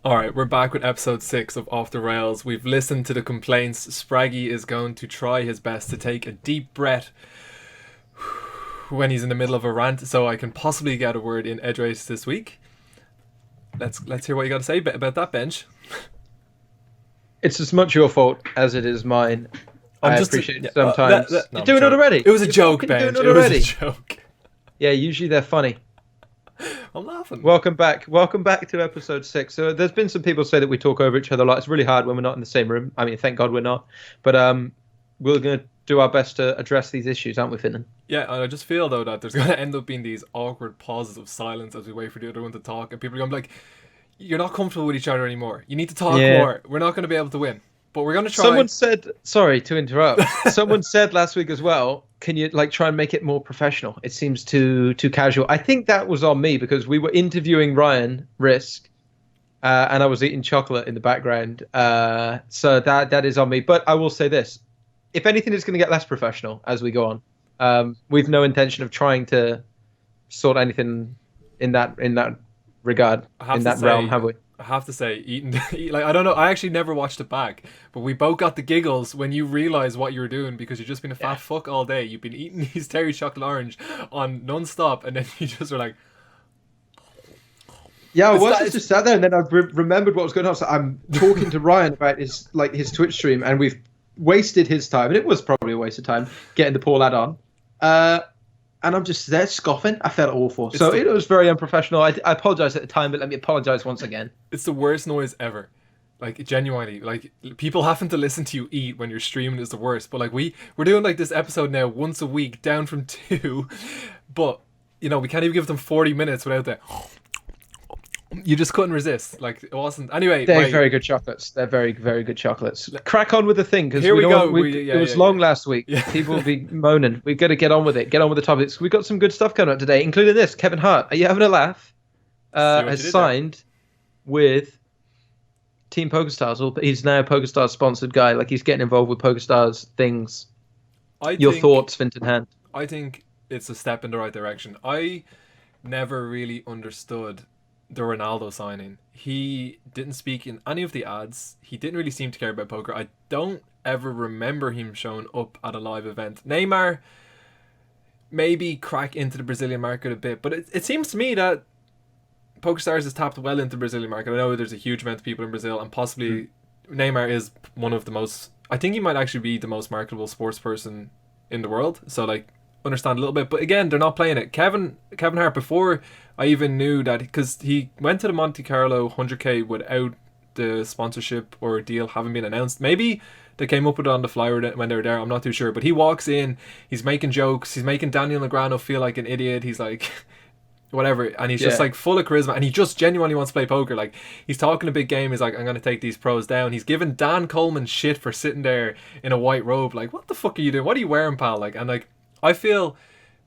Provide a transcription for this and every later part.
All right, we're back with episode 6 of Off the Rails. We've listened to the complaints. Spraggy is going to try his best to take a deep breath when he's in the middle of a rant, so I can possibly get a word in edgeways this week. Let's hear what you got to say about that, Bench. It's as much your fault as it is mine. I appreciate it sometimes. You're doing it already. It was a joke, Bench. It was a joke. Yeah, usually they're funny. I'm laughing. Welcome back to episode 6. So there's been some people say that we talk over each other a lot. It's really hard when we're not in the same room. I mean, thank God we're not. But we're going to do our best to address these issues, aren't we, Fintan? Yeah, and I just feel, though, that there's going to end up being these awkward pauses of silence as we wait for the other one to talk. And people are going to be like, you're not comfortable with each other anymore. You need to talk more. We're not going to be able to win. But we're going to try. Someone said, sorry to interrupt. Someone said last week as well, can you try and make it more professional? It seems too casual. I think that was on me because we were interviewing Ryan Risk, and I was eating chocolate in the background. So that is on me. But I will say this: if anything, it's going to get less professional as we go on. We've no intention of trying to sort anything in that regard, in that realm, have we? I have to say, I don't know, I actually never watched it back, but we both got the giggles when you realise what you were doing because you've just been a fat fuck all day. You've been eating these Terry chocolate orange on non-stop, and then you just were like... Yeah, I was just sat there, and then I remembered what was going on. So I'm talking to Ryan about his Twitch stream, and we've wasted his time, and it was probably a waste of time, getting the Paul ad on. And I'm just there scoffing. I felt awful. It was very unprofessional. I apologise at the time, but let me apologise once again. It's the worst noise ever. Like, genuinely. Like, people having to listen to you eat when you're streaming is the worst. But, like, we're doing, like, this episode now once a week, down from 2. But, you know, we can't even give them 40 minutes without that. You just couldn't resist. Like, it wasn't... Anyway, they're very good chocolates. They're very, very good chocolates. Crack on with the thing, because here we go. It was long last week. Yeah. People will be moaning. We've got to get on with it. Get on with the topics. We've got some good stuff coming up today, including this. Kevin Hart, are you having a laugh? Has signed with Team PokerStars. He's now a PokerStars sponsored guy. Like, he's getting involved with PokerStars things. Your thoughts, Fintan Hand? I think it's a step in the right direction. I never really understood the Ronaldo signing. He didn't speak in any of the ads. He didn't really seem to care about poker. I don't ever remember him showing up at a live event. Neymar maybe crack into the Brazilian market a bit, but it seems to me that PokerStars has tapped well into the Brazilian market. I know there's a huge amount of people in Brazil, and possibly Neymar is one of the most... I think he might actually be the most marketable sports person in the world. So, like, understand a little bit. But again, they're not playing it. Kevin Hart, before I even knew that, because he went to the Monte Carlo 100k without the sponsorship or deal having been announced. Maybe they came up with it on the fly when they were there. I'm not too sure. But he walks in, he's making jokes, he's making Daniel Negreanu feel like an idiot. He's like, whatever. And he's just like full of charisma. And he just genuinely wants to play poker. Like, he's talking a big game. He's like, I'm going to take these pros down. He's giving Dan Coleman shit for sitting there in a white robe. Like, what the fuck are you doing? What are you wearing, pal? Like, and like, I feel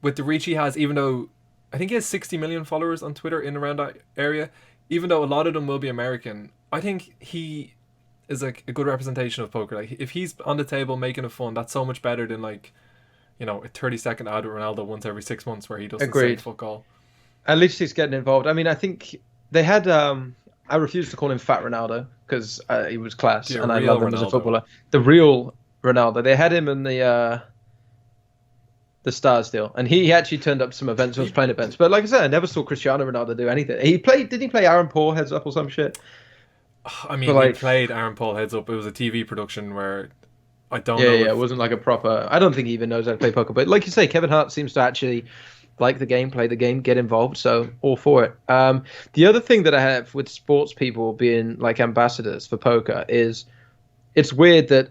with the reach he has, even though I think he has 60 million followers on Twitter in around that area, even though a lot of them will be American, I think he is like a good representation of poker. Like, if he's on the table making it fun, that's so much better than, like, you know, a 30-second ad with Ronaldo once every 6 months where he doesn't say fuck all. At least he's getting involved. I mean, I think they had I refuse to call him Fat Ronaldo because he was class and I love him as a footballer. The real Ronaldo. They had him in the Stars deal, and he actually turned up to some events. I was playing events, but like I said, I never saw Cristiano Ronaldo do anything. Didn't he play Aaron Paul heads up or some shit? I mean, he played Aaron Paul heads up. It was a TV production where I don't know. Yeah, it wasn't like a proper... I don't think he even knows how to play poker, but like you say, Kevin Hart seems to actually like the game, play the game, get involved, so all for it. The other thing that I have with sports people being like ambassadors for poker is it's weird that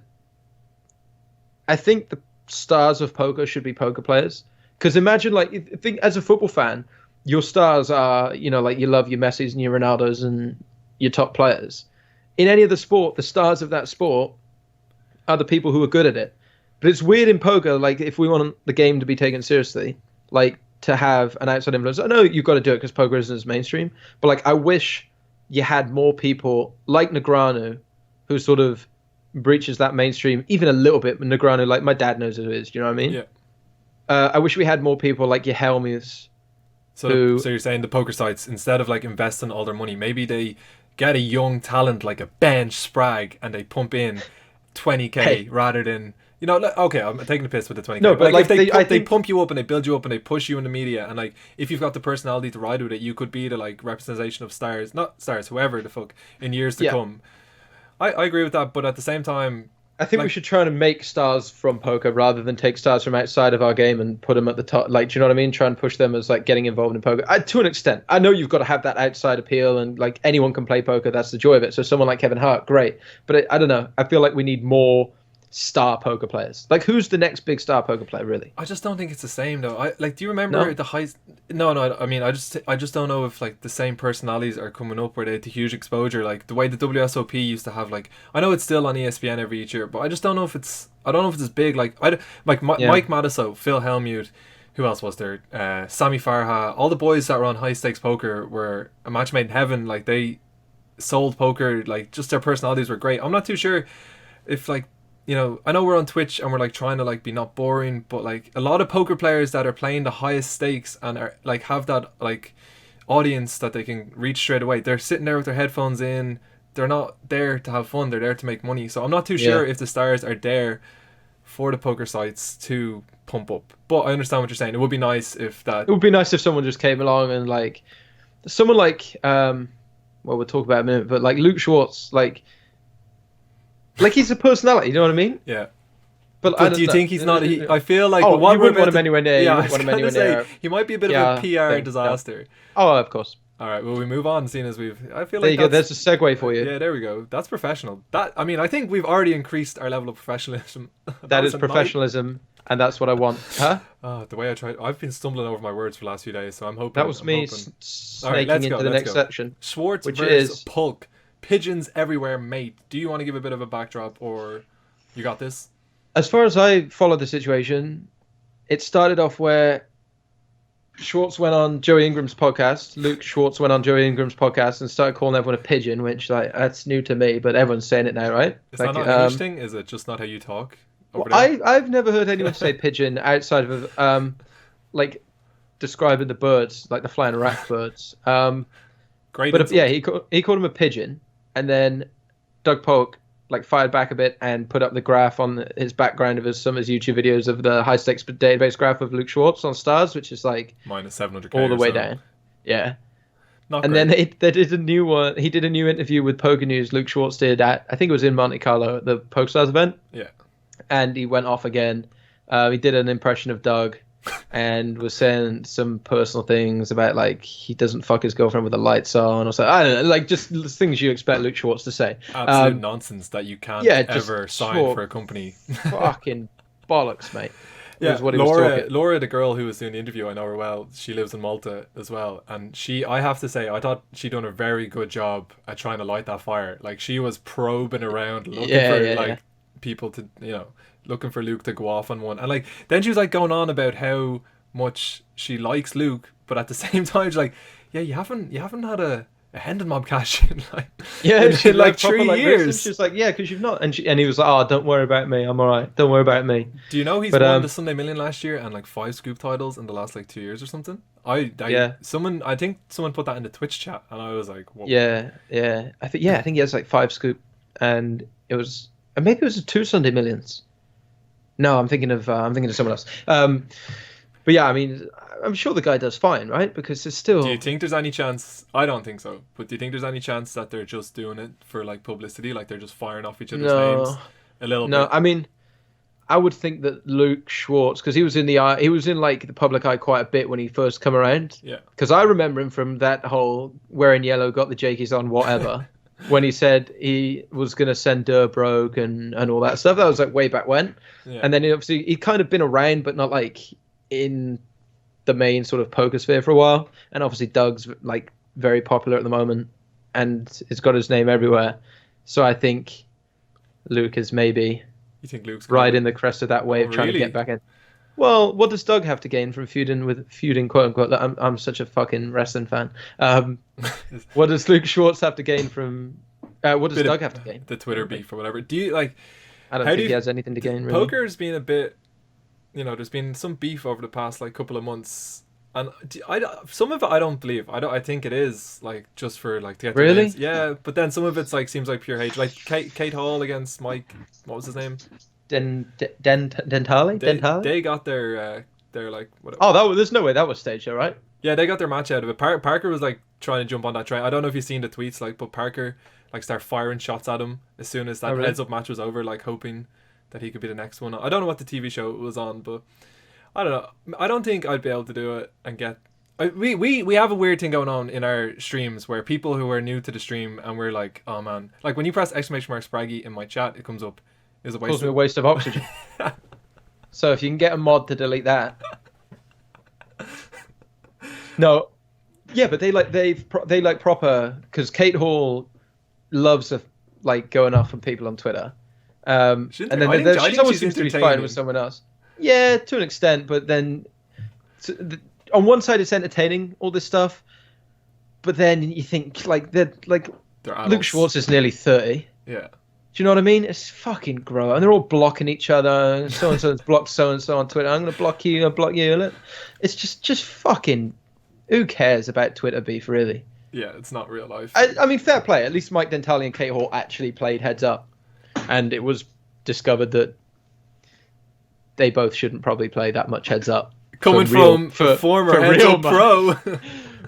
I think the stars of poker should be poker players. Because imagine, like, think as a football fan, your stars are, you know, like, you love your Messis and your Ronaldos and your top players. In any other sport, the stars of that sport are the people who are good at it. But it's weird in poker, like, if we want the game to be taken seriously, like, to have an outside influence. I know you've got to do it because poker isn't as mainstream, but, like, I wish you had more people like Negreanu who sort of breaches that mainstream even a little bit. Negreanu, like, my dad knows who it is. Do you know what I mean? Yeah. I wish we had more people like your Helmuths. So you're saying the poker sites, instead of like investing all their money, maybe they get a young talent like a bench Sprag and they pump in 20k rather than, you know, okay, I'm taking the piss with the 20k. No, but like if they pump you up and they build you up and they push you in the media, and like if you've got the personality to ride with it, you could be the like representation of stars, not stars, whoever the fuck in years to come. I agree with that, but at the same time, I think we should try to make stars from poker rather than take stars from outside of our game and put them at the top. Like, do you know what I mean? Try and push them as like getting involved in poker. To an extent, I know you've got to have that outside appeal, and like anyone can play poker. That's the joy of it. So someone like Kevin Hart, great. But I don't know. I feel like we need more star poker players. Like, who's the next big star poker player, really? I just don't think it's the same though. Do you remember the high? No. I mean, I just don't know if like the same personalities are coming up where they had the huge exposure. Like the way the WSOP used to have, like, I know it's still on ESPN every year, but I just don't know if it's. I don't know if it's as big. Like Mike Madiso, Phil Hellmuth, who else was there? Sammy Farha. All the boys that were on high stakes poker were a match made in heaven. Like they sold poker. Like just their personalities were great. I'm not too sure if like. You know, I know we're on Twitch and we're like trying to like be not boring, but like a lot of poker players that are playing the highest stakes and are like have that like audience that they can reach straight away. They're sitting there with their headphones in. They're not there to have fun. They're there to make money. So I'm not too sure if the stars are there for the poker sites to pump up. But I understand what you're saying. It would be nice if that. It would be nice if someone just came along and like someone like well, we'll talk about it in a minute, but like Luke Schwartz, like he's a personality, you know what I mean? Yeah. But do you think he's not? I feel like you wouldn't want him anywhere near. Yeah, you wouldn't want him anywhere near. He might be a bit of a PR disaster. Oh, of course. All right, well, we move on, seeing as we've. I feel there like you go. There's a segue for you. Yeah, there we go. That's professional. I think we've already increased our level of professionalism. That is professionalism, and that's what I want. Huh? Oh, the way I tried. I've been stumbling over my words for the last few days, so I'm hoping. That was me snaking into the next section. Schwartz versus Pulk. Pigeons everywhere, mate. Do you want to give a bit of a backdrop, or you got this? As far as I followed the situation, it started off where Schwartz went on Joey Ingram's podcast. Luke Schwartz went on Joey Ingram's podcast and started calling everyone a pigeon, which like that's new to me, but everyone's saying it now, right? Is that not an English thing? Is it just not how you talk? I've never heard anyone say pigeon outside of like describing the birds, like the flying rat birds. Great. But he called him a pigeon. And then Doug Polk like fired back a bit and put up the graph on his background of some of his YouTube videos of the high stakes database graph of Luke Schwartz on stars, which is like minus 700k all the way down. Yeah. Not and great. Then they did a new one. He did a new interview with Poker News. Luke Schwartz did at I think it was in Monte Carlo at the PokerStars event. Yeah. And he went off again. He did an impression of Doug. And was saying some personal things about like he doesn't fuck his girlfriend with the lights on or something. I don't know, like just things you expect Luke Schwartz to say. Absolute nonsense that you can't ever sign for a company. Fucking bollocks, mate. Yeah, Laura, the girl who was doing the interview, I know her well. She lives in Malta as well, and I have to say, I thought she'd done a very good job at trying to light that fire. Like she was probing around, looking for people to, you know, looking for Luke to go off on one, and like then she was like going on about how much she likes Luke, but at the same time she's like, yeah, you haven't had a Hendon mob cash in like in like 3 years. She's like, yeah, because you've not, and he was like, oh, don't worry about me, I'm all right, don't worry about me. Do you know he's won the Sunday Million last year and like 5 scoop titles in the last like 2 years or something? I think someone put that in the Twitch chat and I was like, whoa. Yeah, I think he has like 5 scoop, and it was maybe it was 2 Sunday Millions. No, I'm thinking of someone else. But yeah, I mean, I'm sure the guy does fine, right? Because there's still. Do you think there's any chance? I don't think so. But do you think there's any chance that they're just doing it for like publicity, like they're just firing off each other's names a little bit? No, I mean, I would think that Luke Schwartz, because he was in like the public eye quite a bit when he first come around. Yeah. Because I remember him from that whole wearing yellow, got the Jakeys on, whatever. When he said he was going to send Durr broke and all that stuff. That was like way back when. Yeah. And then he'd kind of been around, but not like in the main sort of poker sphere for a while. And obviously Doug's like very popular at the moment and has got his name everywhere. So I think Luke is maybe riding the crest of that wave, trying to get back in. Well, what does Doug have to gain from feuding quote unquote? I'm such a fucking wrestling fan. What does Luke Schwartz have to gain from? What does Doug have to gain? The Twitter beef or whatever. Do you like? I don't think he has anything to gain. Really. Poker's been a bit, you know, there's been some beef over the past like couple of months, And some of it I don't believe. I think it is like just for like to get their Really? names. Yeah, but then some of it's like seems like pure hate. Like Kate Hall against Mike. What was his name? Dentale? They got their like what? Oh, there's no way that was staged, all right? Yeah, they got their match out of it. Parker was like trying to jump on that train. I don't know if you've seen the tweets, like, but Parker like started firing shots at him as soon as that really? heads up match was over, like hoping that he could be the next one. I don't know what the TV show it was on, but I don't know. I don't think I'd be able to do it and get. We have a weird thing going on in our streams where people who are new to the stream and we're like, oh man, like when you press exclamation mark Spraggy in my chat, it comes up. Is a Calls me a waste of oxygen. So if you can get a mod to delete that. No, yeah, but they like proper, because Kate Hall loves like going off on people on Twitter, and then she always seems to be fighting with someone else. Yeah, to an extent, but then on one side it's entertaining, all this stuff, but then you think like they're Luke Schwartz is nearly 30. Yeah. Do you know what I mean? It's fucking gross. And they're all blocking each other. So and so's blocked so and so on Twitter. I'm gonna block you. I'll block you. It's just fucking. Who cares about Twitter beef, really? Yeah, it's not real life. I mean, fair play. At least Mike Dentale and Kate Hall actually played heads up, and it was discovered that they both shouldn't probably play that much heads up. Coming from former heads up pro.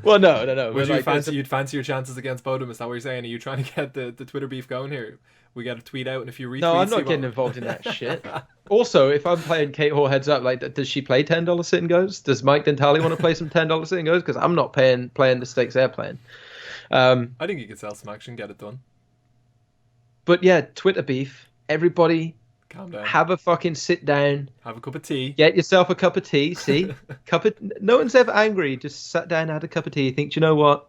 Well, no. Would you fancy your chances against Bodum? Is that what you're saying? Are you trying to get the Twitter beef going here? We got a tweet out and a few retweets. No, I'm not getting involved in that shit. Also, if I'm playing Kate Hall heads up, like, does she play $10 sit and goes? Does Mike Dentale want to play some $10 sit and goes? Because I'm not playing the stakes they're playing. I think you could sell some action, get it done. But yeah, Twitter beef. Everybody, calm down. Have a fucking sit down. Have a cup of tea. Get yourself a cup of tea. See, no one's ever angry. Just sat down, had a cup of tea. Think, you know what?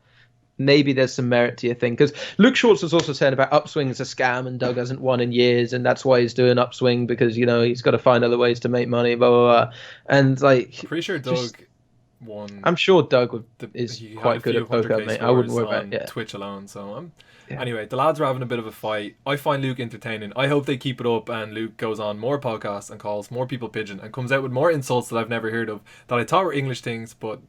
Maybe there's some merit to your thing. Because Luke Schwartz was also saying about Upswing is a scam and Doug hasn't won in years, and that's why he's doing Upswing, because, you know, he's got to find other ways to make money, blah, blah, blah. And, like... Pretty sure Doug won... I'm sure Doug is quite good at poker, mate. I wouldn't worry about it. Twitch alone, so... Anyway, the lads are having a bit of a fight. I find Luke entertaining. I hope they keep it up and Luke goes on more podcasts and calls more people pigeon and comes out with more insults that I've never heard of, that I thought were English things, but...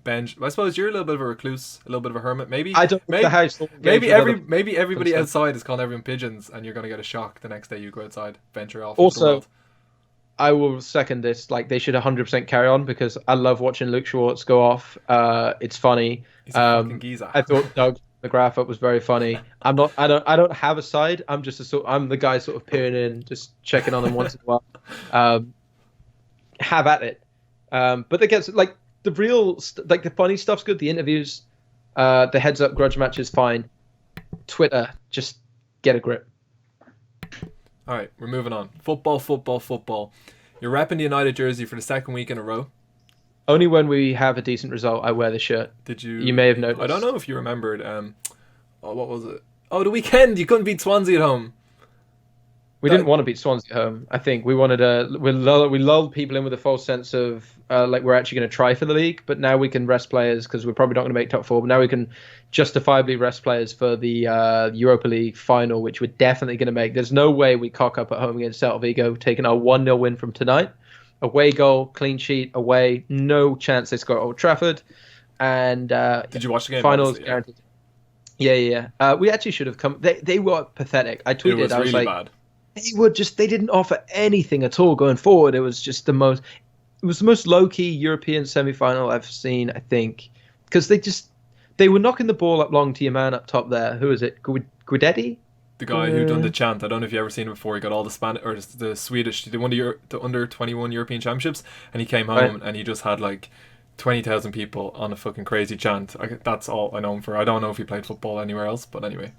Benj, I suppose you're a little bit of a recluse, a little bit of a hermit. Maybe I don't the house. Maybe everybody outside is calling everyone pigeons, and you're gonna get a shock the next day you go outside, venture off. Also, I will second this. Like, they should 100% carry on, because I love watching Luke Schwartz go off. It's funny. He's a fucking geezer. I thought Doug McGrath up was very funny. I don't have a side. I'm just I'm the guy sort of peering in, just checking on them once in a while. Have at it. But they get like. The real, like, the funny stuff's good. The interviews, the heads up grudge match is fine. Twitter, just get a grip. All right, we're moving on. Football. You're repping the United jersey for the second week in a row. Only when we have a decent result, I wear the shirt. Did you? You may have noticed. I don't know if you remembered. What was it? Oh, the weekend. You couldn't beat Swansea at home. We didn't want to beat Swansea at home. I think we wanted we lulled people in with a false sense of like we're actually going to try for the league, but now we can rest players because we're probably not going to make top four. But now we can justifiably rest players for the Europa League final, which we're definitely going to make. There's no way we cock up at home against Celta Vigo, taking our 1-0 win from tonight. Away goal, clean sheet, away. No chance they score at Old Trafford. And did you watch the game? Finals guaranteed. Yeah. We actually should have come. They were pathetic. I tweeted. It was I was really like, bad. They didn't offer anything at all going forward. It was just the most low-key European semi-final I've seen, I think, because they were knocking the ball up long to your man up top there. Who is it? Guidetti? The guy who done the chant. I don't know if you ever seen him before. He got all the Spanish or the Swedish. They won the under 21 European Championships, and he came home and he just had like 20,000 people on a fucking crazy chant. That's all I know him for. I don't know if he played football anywhere else, but anyway.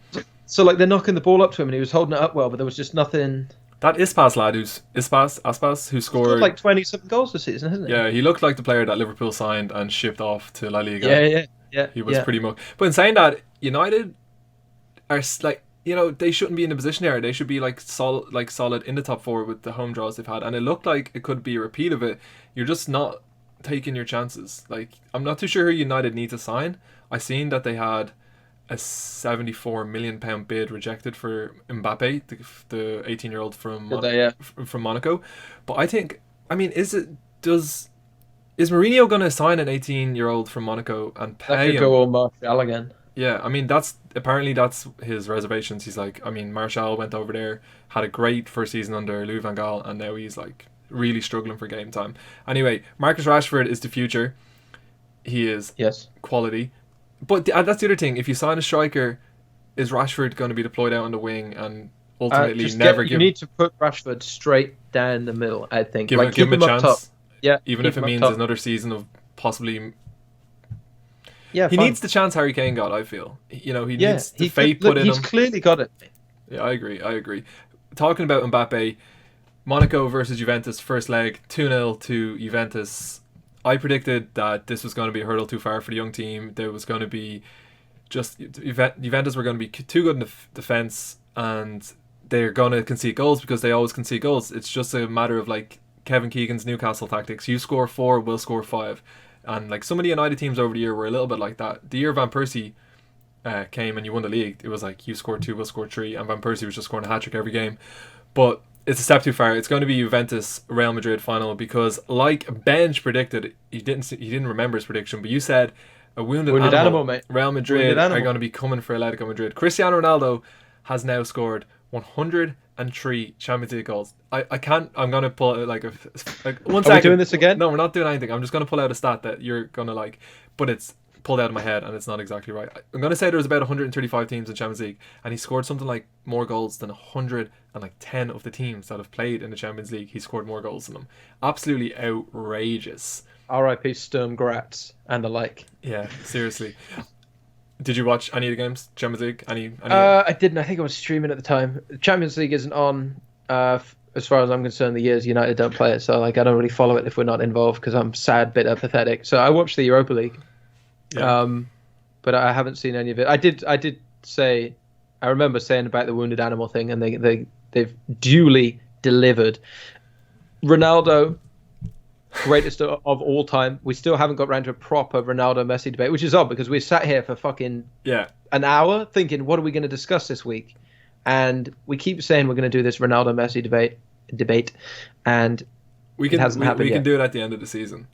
So like they're knocking the ball up to him and he was holding it up well, but there was just nothing. That Ispas lad who scored like 20-something goals this season, hasn't he? Yeah, he looked like the player that Liverpool signed and shipped off to La Liga. Yeah. He was pretty much. But in saying that, United are like, you know, they shouldn't be in a position here. They should be like solid in the top four with the home draws they've had, and it looked like it could be a repeat of it. You're just not taking your chances. Like, I'm not too sure who United need to sign. I seen that they had a £74 million bid rejected for Mbappe, the 18-year-old from Monaco. But I think, I mean, is Is Mourinho going to sign an 18-year-old from Monaco and That pay could him? go all Martial again. Yeah, I mean that's his reservations. He's like, I mean, Martial went over there, had a great first season under Louis van Gaal, and now he's like really struggling for game time. Anyway, Marcus Rashford is the future. He is Yes. quality, but that's the other thing. If you sign a striker, is Rashford going to be deployed out on the wing and ultimately You need to put Rashford straight down the middle. I think. give Like, him a keep up top. chance? Yeah. Even keep if it him up means top. another season of possibly. Yeah. He fine. needs the chance Harry Kane got. I feel. He Yeah. needs the fate put in He's him. clearly got it. Yeah, I agree. Talking about Mbappe, Monaco versus Juventus, first leg, 2-0 to Juventus. I predicted that this was going to be a hurdle too far for the young team. There was going to be Juventus were going to be too good in the defense, and they're going to concede goals because they always concede goals. It's just a matter of like Kevin Keegan's Newcastle tactics. You score 4, we'll score 5. And like some of the United teams over the year were a little bit like that. The year Van Persie came and you won the league, it was like you scored 2, we'll score 3, and Van Persie was just scoring a hat trick every game. But it's a step too far. It's going to be Juventus Real Madrid final because, like Benj predicted, he didn't remember his prediction, but you said a wounded animal, mate. Real Madrid are going to be coming for Atletico Madrid. Cristiano Ronaldo has now scored 103 Champions League goals. I can't. I'm going to pull out like 1 second. Are we doing this again? No, we're not doing anything. I'm just going to pull out a stat that you're going to like, but it's pulled out of my head and it's not exactly right. I'm going to say there was about 135 teams in Champions League and he scored something like more goals than 110 of the teams that have played in the Champions League. He scored more goals than them. Absolutely outrageous. R.I.P. Sturm Graz and the like. Yeah, seriously. Did you watch any of the games? Champions League? Any? I didn't. I think I was streaming at the time. Champions League isn't on. As far as I'm concerned, the years United don't play it, so like I don't really follow it if we're not involved because I'm sad, bitter, pathetic. So I watched the Europa League, but I haven't seen any of it. I did say, I remember saying about the wounded animal thing, and they've duly delivered. Ronaldo, greatest of all time. We still haven't got around to a proper Ronaldo Messi debate, which is odd because we sat here for fucking an hour thinking, what are we going to discuss this week? And we keep saying we're going to do this Ronaldo Messi debate, and it hasn't happened yet. We can do it at the end of the season.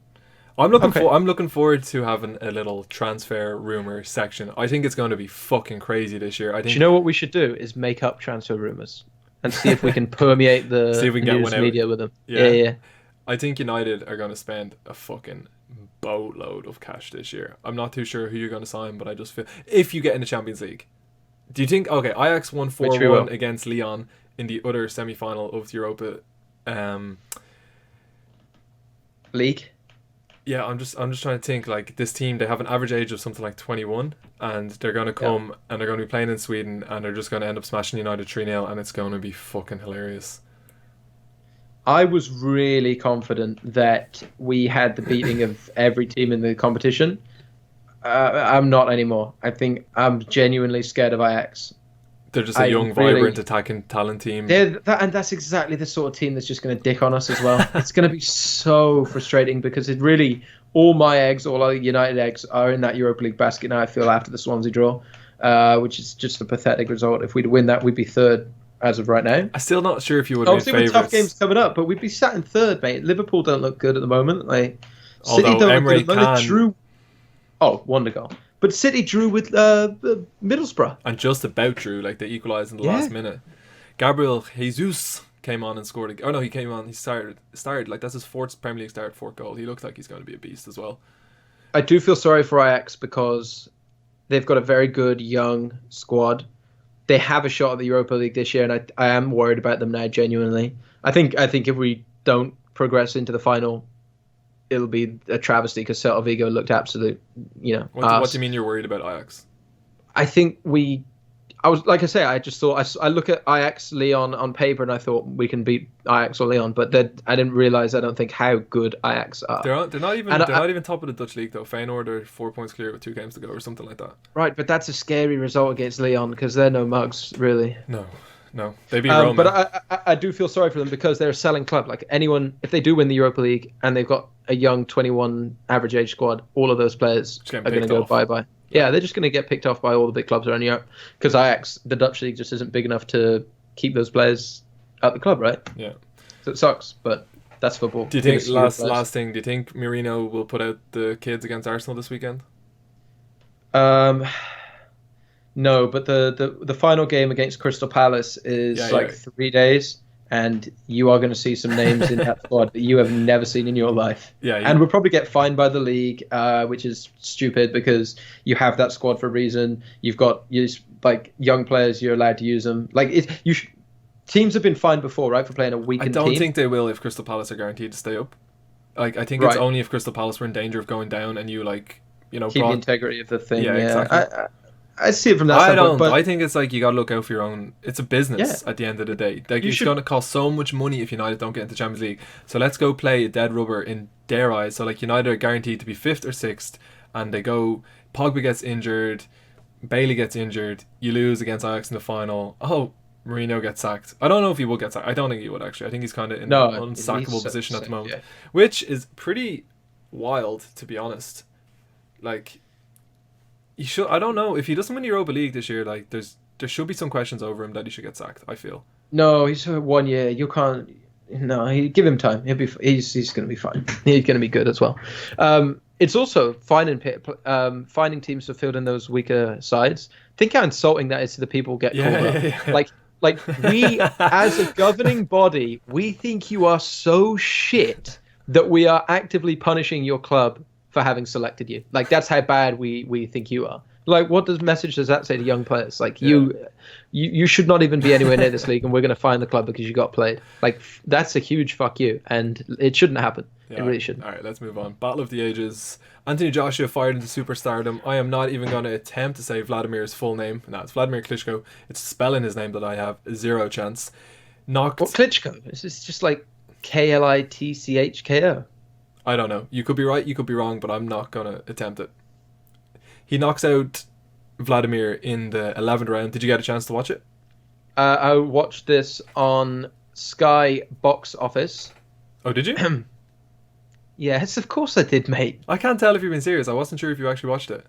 I'm looking forward to having a little transfer rumor section. I think it's going to be fucking crazy this year. Do you know what we should do? Is make up transfer rumors and see if we can permeate the see if we can get news one out. media with them. Yeah. I think United are going to spend a fucking boatload of cash this year. I'm not too sure who you're going to sign, but I just feel if you get in the Champions League. Do you think Ajax won 4-1 against Lyon in the other semi-final of the Europa League? Yeah, I'm just trying to think, like, this team, they have an average age of something like 21 and they're going to come and they're going to be playing in Sweden and they're just going to end up smashing United 3-0 and it's going to be fucking hilarious. I was really confident that we had the beating of every team in the competition. I'm not anymore. I think I'm genuinely scared of Ajax. They're just a young, vibrant, attacking talent team. And that's exactly the sort of team that's just going to dick on us as well. It's going to be so frustrating because it really, all my eggs, all our United eggs are in that Europa League basket now, I feel, after the Swansea draw, which is just a pathetic result. If we'd win that, we'd be third as of right now. I'm still not sure if you would have been favourites. Obviously, with tough games coming up, but we'd be sat in third, mate. Liverpool don't look good at the moment. Like, although City don't Emery look good at the moment. Wonder goal. But City drew with Middlesbrough. And just about drew, like they equalised in the last minute. Gabriel Jesus came on and scored. He came on. He started. Like that's his fourth Premier League start, 4th goal. He looks like he's going to be a beast as well. I do feel sorry for Ajax because they've got a very good young squad. They have a shot at the Europa League this year, and I am worried about them now. Genuinely, I think if we don't progress into the final, it'll be a travesty because Celta Vigo looked absolute, What do you mean you're worried about Ajax? I think I just thought I look at Ajax, Lyon on paper and I thought we can beat Ajax or Lyon, but then I didn't realize I don't think how good Ajax are. They're not even top of the Dutch league though. Feyenoord are 4 points clear with 2 games to go or something like that. Right, but that's a scary result against Lyon because they're no mugs really. No, they beat Roma. But I do feel sorry for them because they're a selling club. Like anyone, if they do win the Europa League and they've got a young 21 average age squad, all of those players are going to go bye-bye. Yeah, they're just going to get picked off by all the big clubs around Europe because Ajax, the Dutch league, just isn't big enough to keep those players at the club, right? Yeah. So it sucks, but That's football. Do you think last thing? Do you think Mourinho will put out the kids against Arsenal this weekend? No, but the final game against Crystal Palace is 3 days, and you are going to see some names in that squad that you have never seen in your life. Yeah, and we'll probably get fined by the league, which is stupid because you have that squad for a reason. You've got young players, you're allowed to use them. Teams have been fined before, right, for playing a weakened team. I don't think they will if Crystal Palace are guaranteed to stay up. I think it's only if Crystal Palace were in danger of going down and you keep the integrity of the thing. Yeah, exactly. I see it from that standpoint. But I think it's you got to look out for your own. It's a business at the end of the day. It's going to cost so much money if United don't get into Champions League. So let's go play a dead rubber in their eyes. So United are guaranteed to be 5th or 6th, and they go. Pogba gets injured, Bailey gets injured. You lose against Ajax in the final. Oh, Mourinho gets sacked. I don't know if he will get sacked. I don't think he would actually. I think he's kind of in an unsackable position at the moment, which is pretty wild, to be honest. He should. I don't know if he doesn't win the Europa League this year. There should be some questions over him that he should get sacked. I feel. No, he's 1 year. You can't. No, give him time. He'll be. He's going to be fine. He's going to be good as well. It's also finding teams to field in those weaker sides. Think how insulting that is to the people who get called up. Yeah. We, as a governing body, we think you are so shit that we are actively punishing your club for having selected you. That's how bad we think you are. What message does that say to young players? You should not even be anywhere near this league, and we're going to fine the club because you got played. That's a huge fuck you, and it shouldn't happen. Yeah. It really shouldn't. All right, let's move on. Battle of the Ages. Anthony Joshua fired into superstardom. I am not even going to attempt to say Vladimir's full name. No, it's Vladimir Klitschko. It's spelling his name that I have zero chance. What Klitschko? Is this just Klitschko? I don't know. You could be right, you could be wrong, but I'm not going to attempt it. He knocks out Vladimir in the 11th round. Did you get a chance to watch it? I watched this on Sky Box Office. Oh, did you? Yes, of course I did, mate. I can't tell if you've been serious. I wasn't sure if you actually watched it.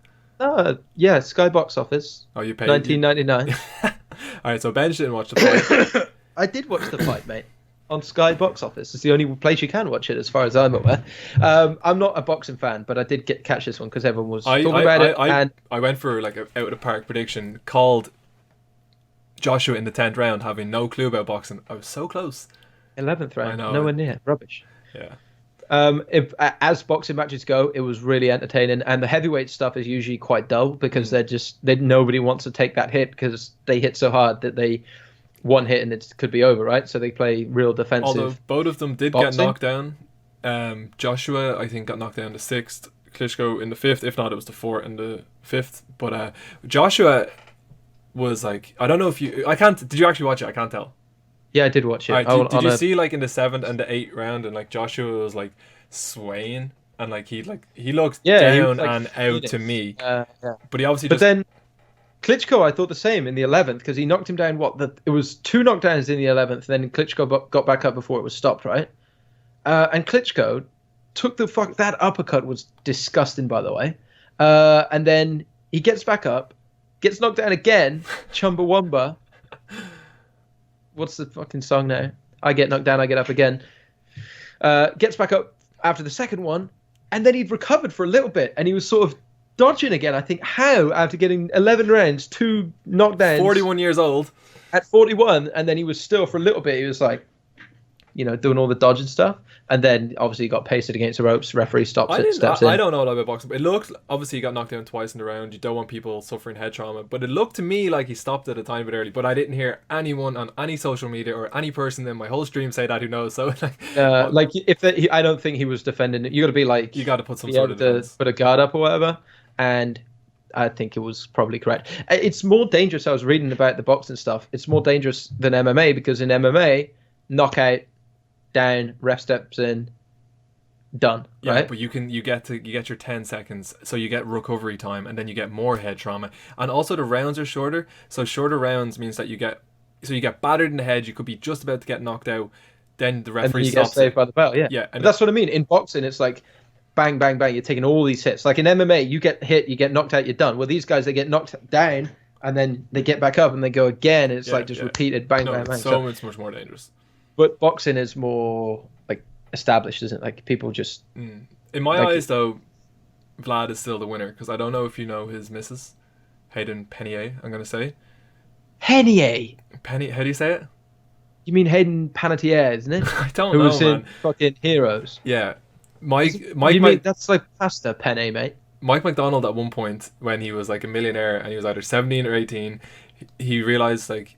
Yeah, Sky Box Office. Oh, you paid? $19.99. All right, so Benj didn't watch the fight. I did watch the fight, mate. On Sky Box Office. It's the only place you can watch it, as far as I'm aware. I'm not a boxing fan, but I did catch this one because everyone was talking about it. I went for out of the park prediction, called Joshua in the 10th round, having no clue about boxing. I was so close. 11th round, nowhere near. Rubbish. Yeah. As boxing matches go, it was really entertaining, and the heavyweight stuff is usually quite dull because nobody wants to take that hit because they hit so hard that they. One hit and it could be over, right? So they play real defensive. Although both of them did get knocked down. Joshua, I think, got knocked down the 6th. Klitschko in the 5th. If not, it was the 4th and the 5th. But Joshua was I don't know if you. I can't. Did you actually watch it? I can't tell. Yeah, I did watch it. Right, did you see in the 7th and the 8th round and Joshua was swaying and he looked down and out to me. But he obviously. But then. Klitschko, I thought the same in the 11th because he knocked him down. It was 2 knockdowns in the 11th. Then Klitschko got back up before it was stopped, right? And Klitschko took that uppercut was disgusting, by the way. And then he gets back up, gets knocked down again. Chumbawamba. What's the fucking song now? I get knocked down, I get up again. Gets back up after the second one, and then he'd recovered for a little bit, and he was sort of dodging again. I think how after getting 11 rounds, 2 knockdowns, 41 years old at 41, and then he was still for a little bit. He was doing all the dodging stuff, and then obviously he got pasted against the ropes. Referee steps in. I don't know a lot about boxing, but it looked obviously he got knocked down twice in the round. You don't want people suffering head trauma, but it looked to me like he stopped it a tiny bit early. But I didn't hear anyone on any social media or any person in my whole stream say that who knows. So I don't think he was defending it. You got to be you got to put some sort of defense. Put a guard up or whatever. And I think it was probably correct. It's more dangerous. I was reading about the boxing stuff. It's more dangerous than MMA because in MMA, knockout, down, ref steps in, done. Yeah, right? But you get your 10 seconds, so you get recovery time, and then you get more head trauma. And also the rounds are shorter. So shorter rounds means that you get battered in the head. You could be just about to get knocked out. Then the referee stops. And you get saved by the bell. Yeah. Yeah. And that's what I mean. In boxing, it's bang, bang, bang. You're taking all these hits. Like in MMA, you get hit, you get knocked out, you're done. Well, these guys, they get knocked down, and then they get back up, and they go again, and it's repeated bang, bang, bang. So it's much more dangerous. But boxing is more established, isn't it? Like people just In my like, eyes, though, Vlad is still the winner because I don't know if you know his missus, Hayden Panettiere. I'm gonna say Henier. Penny. How do you say it? You mean Hayden Panettiere, isn't it? I don't Who know, was man. in fucking Heroes? Yeah, You mean that's like pasta penne, mate? Mike McDonald at one point when he was like a millionaire and he was either 17 or 18, he realized like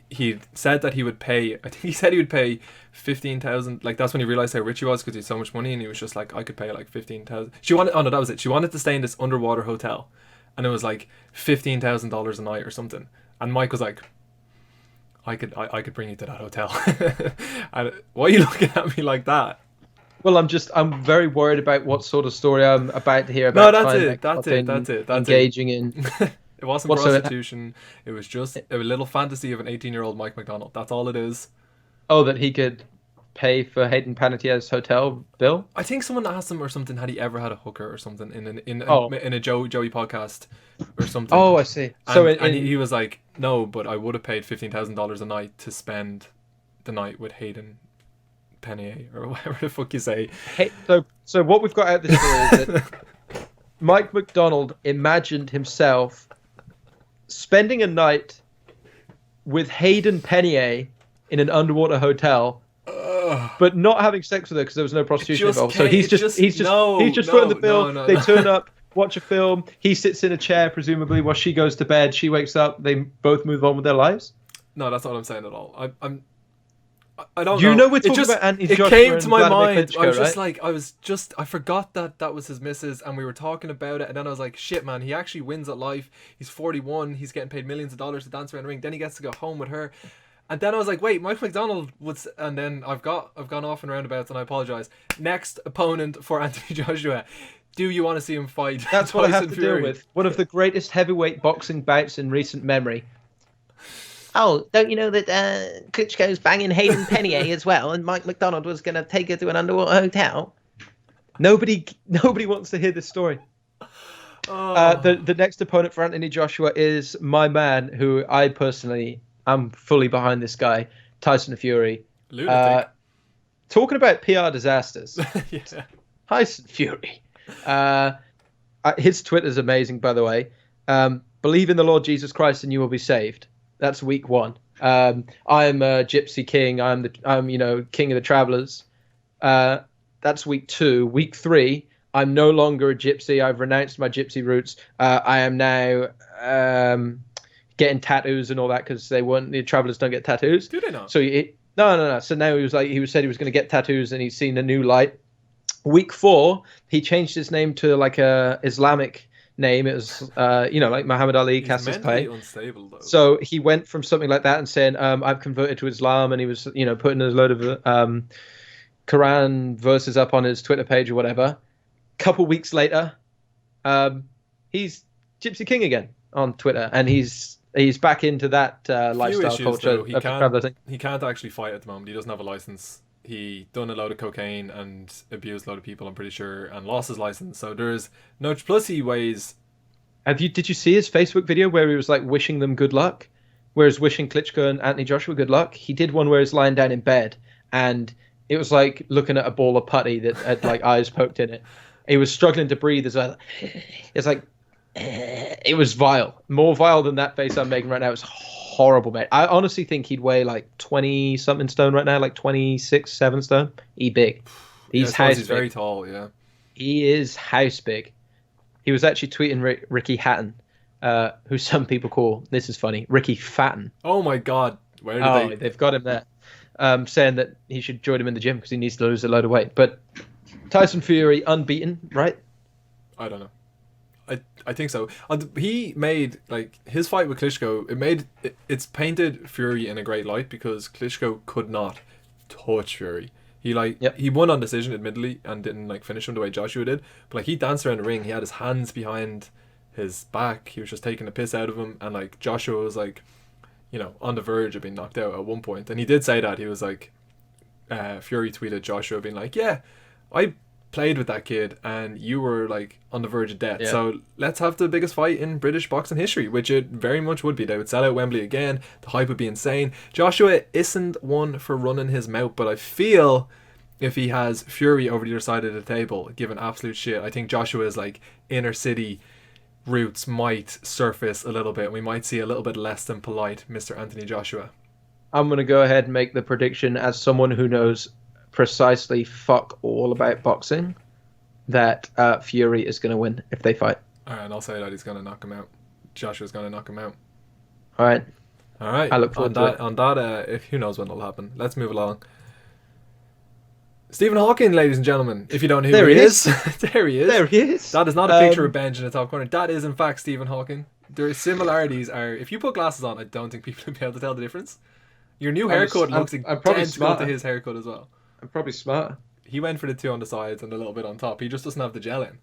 he said that he would pay. I think he said he would pay 15,000. Like that's when he realized how rich he was because he had so much money, and he was just like, I could pay like 15,000. She wanted. Oh no, that was it. She wanted to stay in this underwater hotel, and it was like $15,000 a night or something. And Mike was like, I could bring you to that hotel. And why are you looking at me like that? Well, I'm very worried about what sort of story I'm about to hear No, about. that's it. Engaging in. It wasn't prostitution. It was just a little fantasy of an 18-year-old Mike McDonald. That's all it is. Oh, that he could pay for Hayden Panettiere's hotel bill? I think someone asked him or something, had he ever had a hooker or something in a Joey podcast or something. Oh, I see. And he was like, no, but I would have paid $15,000 a night to spend the night with Hayden Panettiere or whatever the fuck you say. So what we've got out of this story is that Mike McDonald imagined himself spending a night with Hayden Panettiere in an underwater hotel, but not having sex with her because there was no prostitution involved. So he's just footing the bill. They turn up, watch a film. He sits in a chair, presumably, while she goes to bed. She wakes up. They both move on with their lives. No, that's not what I'm saying at all. I don't know. You know we're talking about Anthony Joshua. It came to my Vladimir mind. Klitschko, I was just I forgot that was his missus, and we were talking about it, and then I was like, shit, man, he actually wins at life. He's 41. He's getting paid millions of dollars to dance around the ring. Then he gets to go home with her. And then I was like, wait, Mike McDonald was, and then I've gone off in roundabouts, and I apologize. Next opponent for Anthony Joshua. Do you want to see him fight? That's what I have to Fury? deal with. One of the greatest heavyweight boxing bouts in recent memory. Oh, don't you know that Klitschko's banging Hayden Panettiere as well, and Mike McDonald was going to take her to an underwater hotel? Nobody wants to hear this story. The next opponent for Anthony Joshua is my man, who I personally am fully behind this guy, Tyson Fury. Lunatic. Talking about PR disasters. Yeah. Tyson Fury. His Twitter's amazing, by the way. Believe in the Lord Jesus Christ and you will be saved. That's week 1. I'm a Gypsy King. I'm king of the travelers. That's week 2. Week 3, I'm no longer a gypsy. I've renounced my gypsy roots. I am now getting tattoos and all that because the travelers don't get tattoos. Do they not? So no. So now he said he was going to get tattoos and he's seen a new light. Week 4, he changed his name to like a Islamic name. It was like Muhammad Ali, Cassius Clay. Unstable though. So he went from something like that and saying I've converted to Islam, and he was putting a load of Quran verses up on his Twitter page or whatever. Couple weeks later, he's Gypsy King again on Twitter, and he's back into that lifestyle culture. He can't actually fight at the moment. He doesn't have a license. He done a load of cocaine and abused a load of people, I'm pretty sure, and lost his license. So there's no. Plus, he weighs. Did you see his Facebook video where he was like wishing them good luck? Where he's wishing Klitschko and Anthony Joshua good luck. He did one where he's lying down in bed, and it was like looking at a ball of putty that had like eyes poked in it. He was struggling to breathe as well. It's like it was vile, more vile than that face I'm making right now. It's horrible, mate. I honestly think he'd weigh like 20 something stone right now, like 26, 7 stone. He's big. He's very tall. Yeah, he is house big. He was actually tweeting Ricky Hatton, who some people call, this is funny, Ricky Fatten. Oh my God, they've got him there, saying that he should join him in the gym because he needs to lose a load of weight. But Tyson Fury unbeaten, right? I don't know. I think so. He made like his fight with Klitschko. It's painted Fury in a great light because Klitschko could not touch Fury. He won on decision, admittedly, and didn't like finish him the way Joshua did. But like he danced around the ring. He had his hands behind his back. He was just taking the piss out of him. And like Joshua was like, on the verge of being knocked out at one point. And he did say that. He was like, Fury tweeted Joshua being like, yeah, I played with that kid and you were like on the verge of death, so let's have the biggest fight in British boxing history, which it very much would be. They would sell out Wembley again. The hype would be insane. Joshua isn't one for running his mouth, but I feel if he has Fury over the other side of the table, giving absolute shit, I think Joshua's like inner city roots might surface a little bit. We might see a little bit less than polite Mr. Anthony Joshua. I'm going to go ahead and make the prediction as someone who knows precisely fuck all about boxing that Fury is going to win if they fight. All right, and I'll say that he's going to knock him out. Joshua's going to knock him out. All right. All right. I look forward to it. On that, if who knows when it'll happen. Let's move along. Stephen Hawking, ladies and gentlemen. If you don't know who he is. There he is. There he is. That is not a picture of Benj in the top corner. That is, in fact, Stephen Hawking. Their similarities are... If you put glasses on, I don't think people will be able to tell the difference. Your new haircut looks identical to his haircut as well. I'm probably smart. He went for the two on the sides and a little bit on top. He just doesn't have the gel in.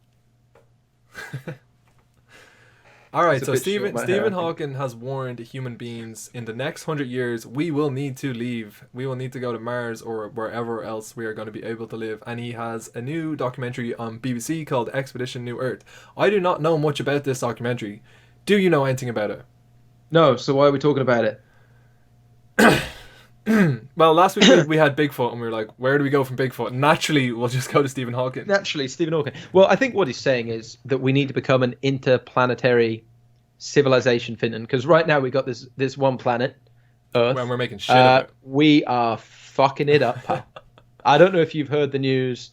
All right, so Stephen Hawking has warned human beings in the next 100 years we will need to leave. We will need to go to Mars or wherever else we are going to be able to live. And he has a new documentary on BBC called Expedition New Earth. I do not know much about this documentary. Do you know anything about it? No, so why are we talking about it? Well, last week we had Bigfoot and we were like, where do we go from Bigfoot? Naturally, we'll just go to Stephen Hawking. Naturally, Stephen Hawking. Well, I think what he's saying is that we need to become an interplanetary civilization, Fintan, because right now we got this one planet, Earth. When we're making shit of it. We are fucking it up, pal. I don't know if you've heard the news.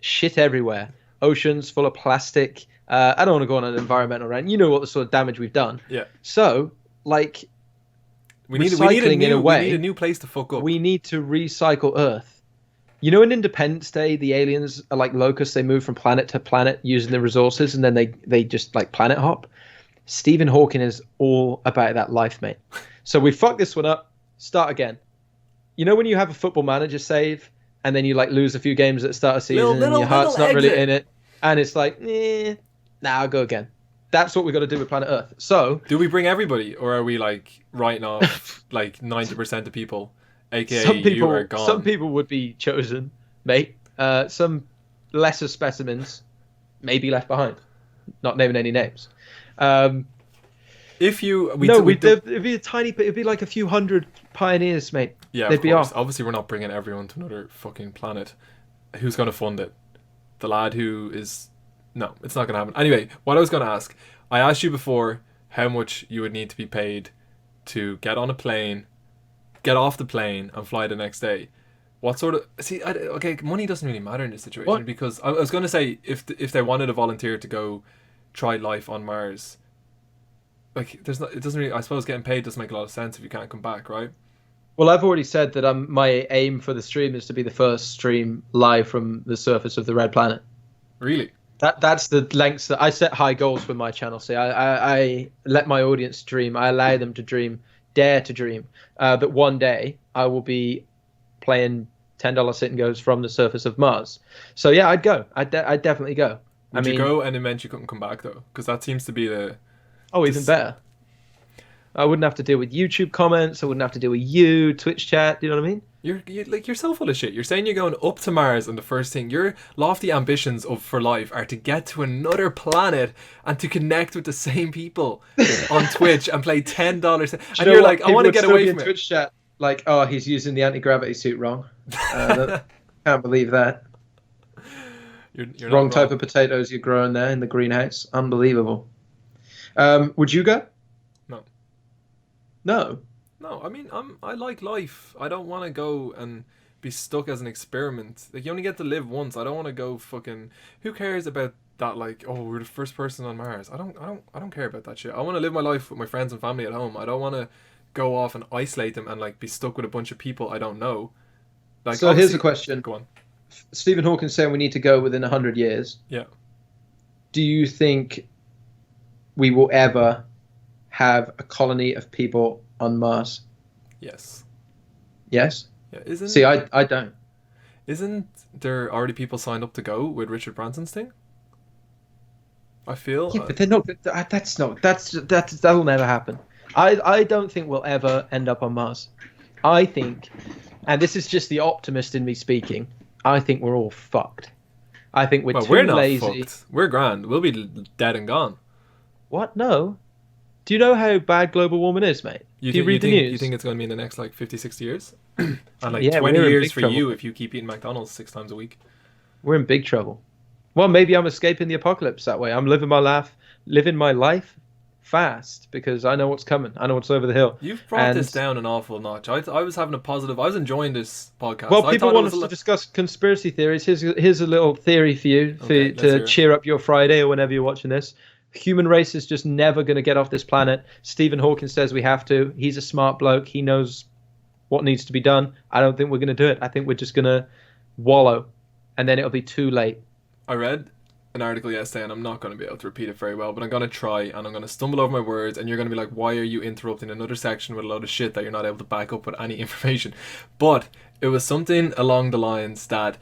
Shit everywhere. Oceans full of plastic. I don't want to go on an environmental rant. You know what the sort of damage we've done. Yeah. So, like... We need a new place to fuck up. We need to recycle Earth. You know, in Independence Day, the aliens are like locusts. They move from planet to planet using the resources, and then they just like planet hop. Stephen Hawking is all about that life, mate. So we fucked this one up. Start again. You know when you have a football manager save, and then you like lose a few games at the start of the season, and your heart's not really in it, and it's like, I'll go again. That's what we've got to do with planet Earth. So, do we bring everybody, or are we like writing off like 90% of people, aka you are gone? Some people would be chosen, mate. Some lesser specimens may be left behind. Not naming any names. If you, it'd be a tiny bit. It'd be like a few hundred pioneers, mate. Yeah, they'd be off. Obviously, we're not bringing everyone to another fucking planet. Who's going to fund it? The lad who is. No, it's not going to happen. Anyway, what I was going to ask, I asked you before how much you would need to be paid to get on a plane, get off the plane, and fly the next day. What sort of... See, okay, money doesn't really matter in this situation because I was going to say if they wanted a volunteer to go try life on Mars, like it doesn't really... I suppose getting paid doesn't make a lot of sense if you can't come back, right? Well, I've already said that my aim for the stream is to be the first stream live from the surface of the red planet. Really? That's the lengths that I set high goals for my channel. See, I let my audience dream. I allow them to dream, dare to dream. That one day I will be playing $10 sit and goes from the surface of Mars. So yeah, I'd go. I'd definitely go. Would you go and it meant you couldn't come back though? Because that seems to be the... Oh, even better. I wouldn't have to deal with YouTube comments. I wouldn't have to deal with you, Twitch chat. Do you know what I mean? You're so full of shit. You're saying you're going up to Mars, and the first thing your lofty ambitions for life are to get to another planet and to connect with the same people on Twitch and play $10. And you're like, I want to get away from it. Twitch chat, like, oh, he's using the anti-gravity suit wrong. Can't believe that. You're wrong type of potatoes you're growing there in the greenhouse. Unbelievable. Would you go? No. No. No, I mean, I like life. I don't want to go and be stuck as an experiment. Like, you only get to live once. I don't want to go fucking... Who cares about that, like, oh, we're the first person on Mars? I don't care about that shit. I want to live my life with my friends and family at home. I don't want to go off and isolate them and, like, be stuck with a bunch of people I don't know. Like, so here's a question. Go on. Stephen Hawking saying we need to go within 100 years. Yeah. Do you think we will ever have a colony of people on Mars? Yes. Yes? Yeah, See, I don't. Isn't there already people signed up to go with Richard Branson's thing? I feel... Yeah, but they're not... That'll never happen. I don't think we'll ever end up on Mars. I think, and this is just the optimist in me speaking, I think we're all fucked. I think we're too we're not lazy. Fucked. We're grand. We'll be dead and gone. What? No. Do you know how bad global warming is, mate? Do you read the news? You think it's going to be in the next like 50, 60 years? And like Yeah, 20 we're in years big for trouble. you if you keep eating McDonald's 6 times a week. We're in big trouble. Well, maybe I'm escaping the apocalypse that way. I'm living my life fast because I know what's coming. I know what's over the hill. You've brought And this down an awful notch. I was having a positive. I was enjoying this podcast. well, I people thought it want was us to discuss conspiracy theories. Here's a little theory for you Okay, let's hear to it. cheer up your Friday or whenever you're watching this. Human race is just never going to get off this planet. Stephen Hawking says we have to. He's a smart bloke. He knows what needs to be done. I don't think we're going to do it. I think we're just going to wallow, and then it'll be too late. I read an article yesterday, and I'm not going to be able to repeat it very well, but I'm going to try, and I'm going to stumble over my words, and you're going to be like, why are you interrupting another section with a load of shit that you're not able to back up with any information? But it was something along the lines that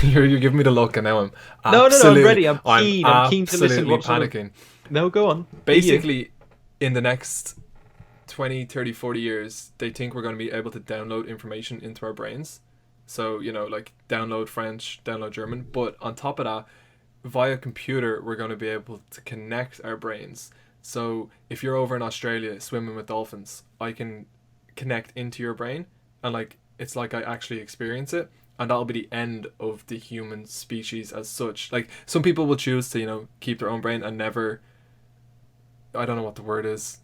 you're giving me the look, and now I'm No, I'm ready. I'm keen. I'm keen to listen. Absolutely panicking. No, go on. Basically, in the next 20, 30, 40 years, they think we're going to be able to download information into our brains. So, you know, like download French, download German. But on top of that, via computer, we're going to be able to connect our brains. So if you're over in Australia swimming with dolphins, I can connect into your brain, and like it's like I actually experience it. And that'll be the end of the human species as such. Like, some people will choose to, you know, keep their own brain and never... I don't know what the word is,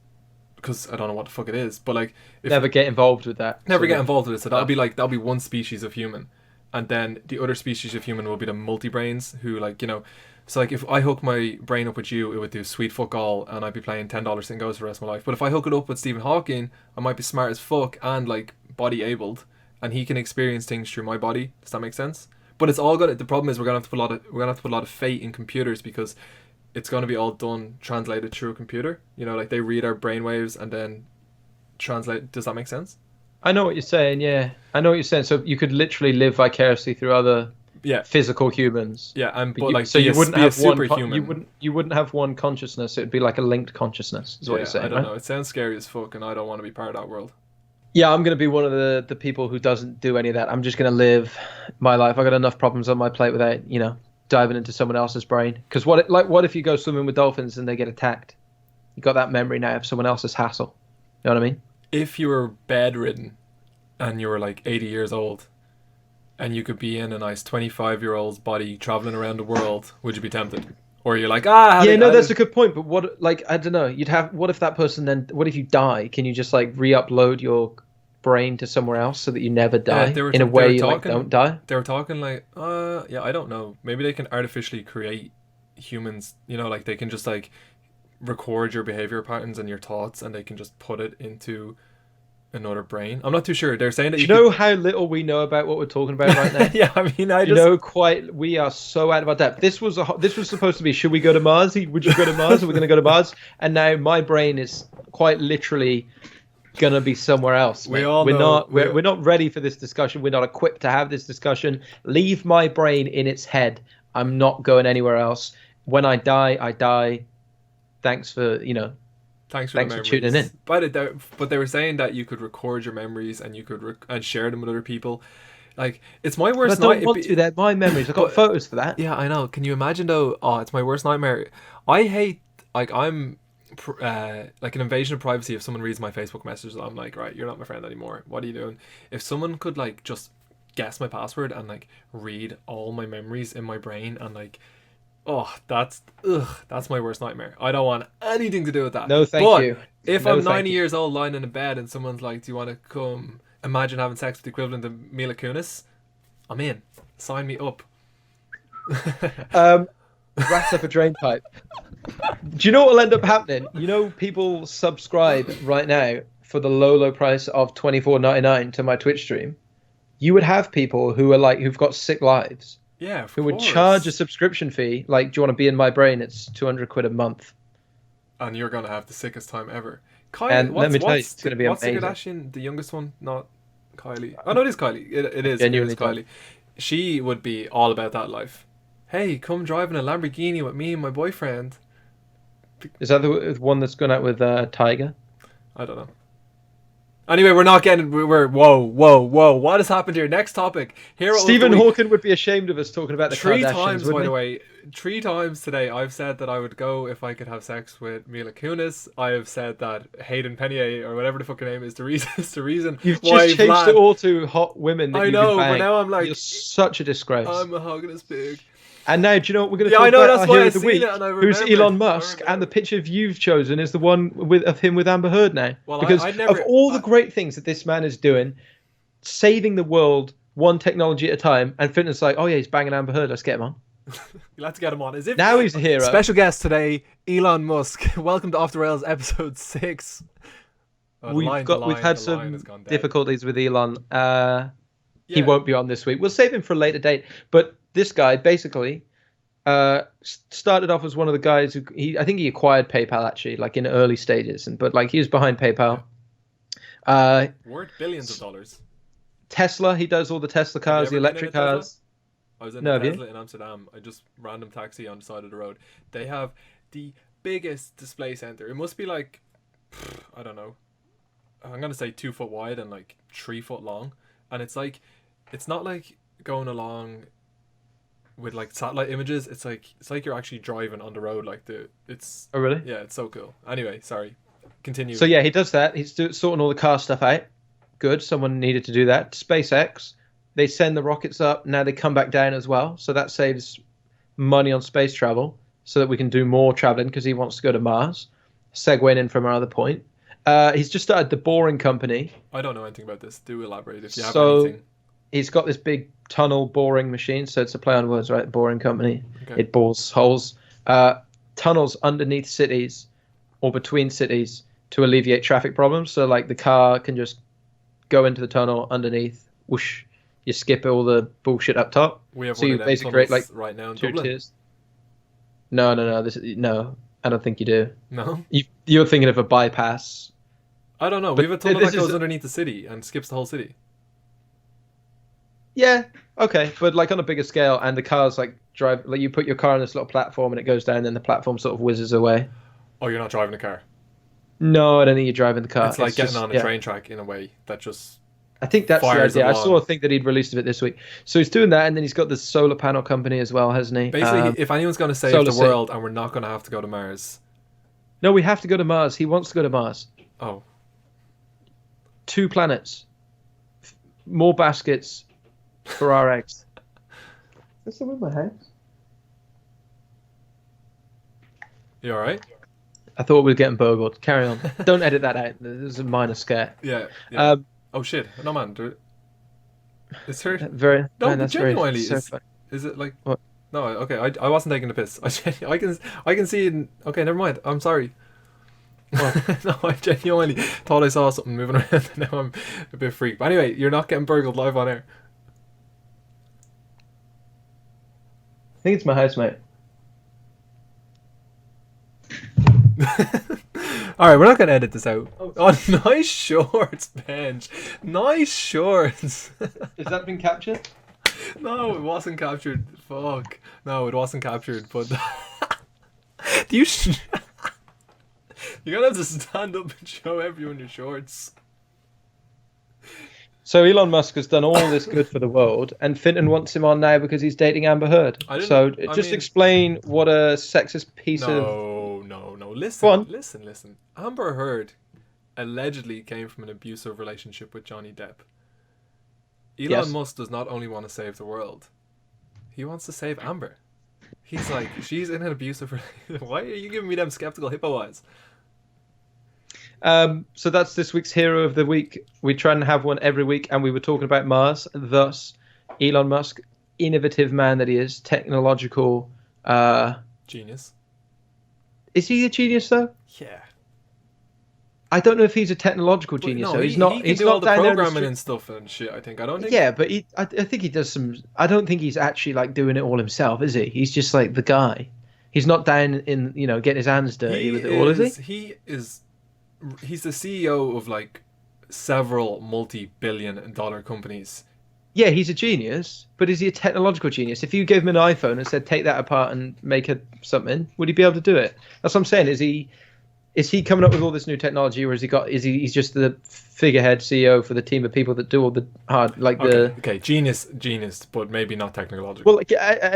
because I don't know what the fuck it is. But, like... Never get involved with that. Never get involved with it. So that'll be one species of human. And then the other species of human will be the multi-brains, who, like, you know... So, like, if I hook my brain up with you, it would do sweet fuck all, and I'd be playing $10 St. Goes for the rest of my life. But if I hook it up with Stephen Hawking, I might be smart as fuck and, like, body-abled, and he can experience things through my body. Does that make sense? But it's all gonna. The problem is we're gonna have to put a lot of faith in computers, because it's gonna be all done translated through a computer. You know, like they read our brainwaves and then translate. Does that make sense? I know what you're saying. Yeah, I know what you're saying. So you could literally live vicariously through other physical humans. Yeah, so you wouldn't have superhuman. You wouldn't have one consciousness. It'd be like a linked consciousness. Is what you're saying. I don't right? know. It sounds scary as fuck, and I don't want to be part of that world. Yeah, I'm going to be one of the people who doesn't do any of that. I'm just going to live my life. I got enough problems on my plate without, you know, diving into someone else's brain. Because what if you go swimming with dolphins and they get attacked? You got that memory now of someone else's hassle. You know what I mean? If you were bedridden and you were like 80 years old and you could be in a nice 25-year-old's body traveling around the world, would you be tempted? Or you're like, that's a good point. But what, like, I don't know. What if that person then? What if you die? Can you just like re-upload your brain to somewhere else so that you never die in a way you like don't die? They were talking like, I don't know. Maybe they can artificially create humans. You know, like they can just like record your behavior patterns and your thoughts, and they can just put it into another brain. I'm not too sure. They're saying that you know how little we know about what we're talking about right now. Yeah, I mean, we are so out of our depth. This was supposed to be, should we go to Mars? Would you go to Mars? Are we going to go to Mars? And now my brain is quite literally going to be somewhere else. We're not ready for this discussion. We're not equipped to have this discussion. Leave my brain in its head. I'm not going anywhere else. When I die, I die. Thanks for tuning in. But they were saying that you could record your memories and you could and share them with other people. Like, it's my worst nightmare. I don't want to. They're my memories. I've got photos for that. Yeah, I know. Can you imagine though? Oh, it's my worst nightmare. I hate, like, I'm like an invasion of privacy. If someone reads my Facebook messages, I'm like, right, you're not my friend anymore. What are you doing? If someone could like just guess my password and like read all my memories in my brain and like, oh, that's my worst nightmare. I don't want anything to do with that. No, thank you. If I'm 90 years old lying in a bed and someone's like, do you want to come imagine having sex with the equivalent of Mila Kunis? I'm in. Sign me up. Rats up a drain pipe. Do you know what will end up happening? You know, people subscribe right now for the low price of $24.99 to my Twitch stream. You would have people who are like, who've got sick lives. Yeah, who would charge a subscription fee, like, do you want to be in my brain? It's 200 quid a month. And you're going to have the sickest time ever. Kylie, and let me tell you, it's going to be amazing. What's the Kardashian, the youngest one? Not Kylie. Oh, no, it is Kylie. It is Kylie. She would be all about that life. Hey, come drive in a Lamborghini with me and my boyfriend. Is that the one that's gone out with Tiger? I don't know. Anyway, we're not getting. We're whoa. What has happened here? Next topic. Stephen Hawking would be ashamed of us talking about the three Kardashians, times, by wouldn't the he? way. 3 times today, I've said that I would go if I could have sex with Mila Kunis. I have said that Hayden Panettiere, or whatever the fucking name is, the reason You've why just changed Vlad, it all to hot women. That I you know, can bang. but now I'm like, you're such a disgrace. I'm a hogginess pig. And now, do you know what we're going to Yeah, talk I know, about? that's Our why hero I of the seen week, it and I who's remembered. Elon Musk, and the picture you've chosen is the one of him with Amber Heard now. Well, because I'd never, of all the great things that this man is doing, saving the world one technology at a time, and Fintan's like, oh yeah, he's banging Amber Heard. Let's get him on. Let's get him on. As if Now he's a hero. Special guest today, Elon Musk. Welcome to Off the Rails, episode 6. Oh, We've had some difficulties with Elon. He won't be on this week. We'll save him for a later date. But this guy basically started off as one of the guys who I think he acquired PayPal actually, like in early stages, but like he was behind PayPal. Worth billions of dollars. Tesla, he does all the Tesla cars, the electric cars. I was in a Tesla in Amsterdam. I just random taxi on the side of the road. They have the biggest display center. It must be like, I don't know, I'm gonna say 2 foot wide and like 3 foot long. And it's like, it's not like going along with like satellite images. It's like you're actually driving on the road. Like it's. Oh really? Yeah, it's so cool. Anyway, sorry. Continue. So yeah, he does that. He's sorting all the car stuff out. Good. Someone needed to do that. SpaceX. They send the rockets up. Now they come back down as well. So that saves money on space travel so that we can do more traveling because he wants to go to Mars. Segueing in from our other point. He's just started the Boring Company. I don't know anything about this. Do elaborate if you have anything. He's got this big tunnel boring machine. So it's a play on words, right? Boring Company. Okay. It bores holes. Tunnels underneath cities or between cities to alleviate traffic problems. So like the car can just go into the tunnel underneath. Whoosh. You skip all the bullshit up top. We have so one you of them basically create like right now in 2 Dublin. tiers. No. No, I don't think you do. No? You're thinking of a bypass. I don't know. We have a tunnel that goes underneath the city and skips the whole city. Yeah, okay. But like on a bigger scale, and the cars like drive, like you put your car on this little platform and it goes down and the platform sort of whizzes away. Oh, you're not driving a car? No, I don't think you're driving the car. It's like getting on a train track in a way that just... I think that's the idea. along. I saw a thing that he'd released of it this week. So he's doing that, and then he's got the solar panel company as well, hasn't he? Basically, if anyone's going to save the world and we're not going to have to go to Mars... No, we have to go to Mars. He wants to go to Mars. Oh. 2 planets. More baskets for our eggs. Is there with my house? You alright? I thought we were getting burgled. Carry on. Don't edit that out. There's a minor scare. Yeah. Oh shit! No man, is there? Very. No, man, that's genuinely, very, so is it like? What? No, okay. I wasn't taking the piss. I can see it. Okay, never mind. I'm sorry. No, I genuinely thought I saw something moving around. And now I'm a bit freaked. But anyway, you're not getting burgled live on air. I think it's my housemate. Alright, we're not going to edit this out. Oh, nice shorts, Benj. Nice shorts. Has that been captured? No, it wasn't captured. Fuck. No, it wasn't captured, but... Do you... You're going to have to stand up and show everyone your shorts. So Elon Musk has done all this good for the world, and Fintan wants him on now because he's dating Amber Heard. So just explain what a sexist piece of... No. Listen. Amber Heard allegedly came from an abusive relationship with Johnny Depp. Elon Musk does not only want to save the world, he wants to save Amber. He's like, she's in an abusive relationship. Why are you giving me them skeptical hippo eyes? So that's this week's Hero of the Week. We try and have one every week, and we were talking about Mars. Thus, Elon Musk, innovative man that he is, technological... Genius. Is he a genius, though? Yeah. I don't know if he's a technological genius, though. He's not. He can he's do not all the down programming and stuff and shit, I think. I don't think... Yeah, but I think he does some... I don't think he's actually, like, doing it all himself, is he? He's just, like, the guy. He's not down in, getting his hands dirty with it all, is he? He's the CEO of like several multi-billion-dollar companies. Yeah, he's a genius, but is he a technological genius? If you gave him an iPhone and said take that apart and make something, would he be able to do it? That's what I'm saying. Is Is he coming up with all this new technology, or he's just the figurehead CEO for the team of people that do all the hard, like okay, genius, but maybe not technological. Well,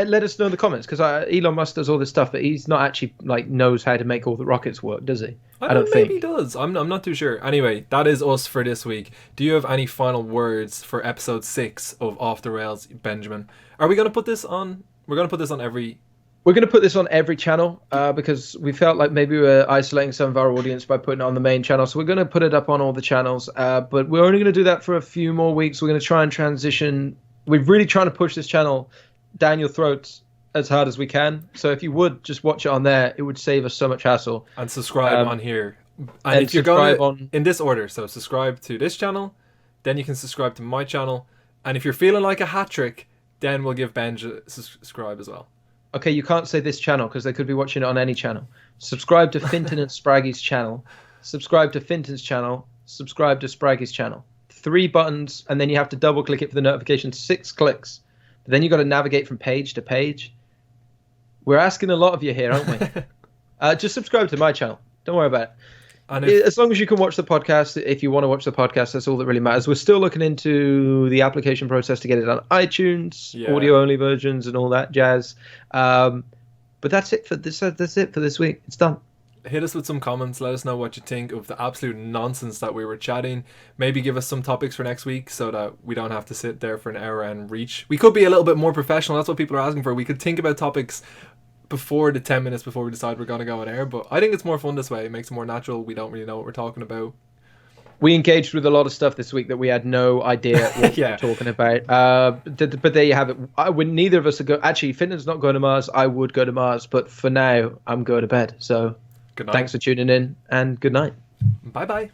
let us know in the comments, because Elon Musk does all this stuff, but he's not actually like knows how to make all the rockets work, does he? I don't think he does. I'm not too sure. Anyway, that is us for this week. Do you have any final words for episode 6 of Off the Rails, Benjamin? Are we going to put this on? We're going to put this on every. We're going to put this on every channel because we felt like maybe we were isolating some of our audience by putting it on the main channel. So we're going to put it up on all the channels. But we're only going to do that for a few more weeks. We're going to try and transition. We're really trying to push this channel down your throats as hard as we can. So if you would just watch it on there, it would save us so much hassle. And subscribe on here. And if you're going in this order, so subscribe to this channel, then you can subscribe to my channel. And if you're feeling like a hat trick, then we'll give Benj a subscribe as well. Okay, you can't say this channel because they could be watching it on any channel. Subscribe to Fintan and Spraggy's channel. Subscribe to Fintan's channel. Subscribe to Spraggy's channel. 3 buttons, and then you have to double click it for the notification. 6 clicks. But then you've got to navigate from page to page. We're asking a lot of you here, aren't we? Just subscribe to my channel. Don't worry about it. And as long as you can watch the podcast, if you want to watch the podcast, that's all that really matters. We're still looking into the application process to get it on iTunes, audio-only versions, and all that jazz. But that's it for this. That's it for this week. It's done. Hit us with some comments. Let us know what you think of the absolute nonsense that we were chatting. Maybe give us some topics for next week so that we don't have to sit there for an hour and reach. We could be a little bit more professional. That's what people are asking for. We could think about topics before the 10 minutes before we decide we're going to go on air, but I think it's more fun this way. It makes it more natural. We don't really know what we're talking about. We engaged with a lot of stuff this week that we had no idea what we were talking about. But there you have it. Neither of us are actually, Finland's not going to Mars. I would go to Mars, but for now I'm going to bed. So thanks for tuning in, and good night. Bye bye.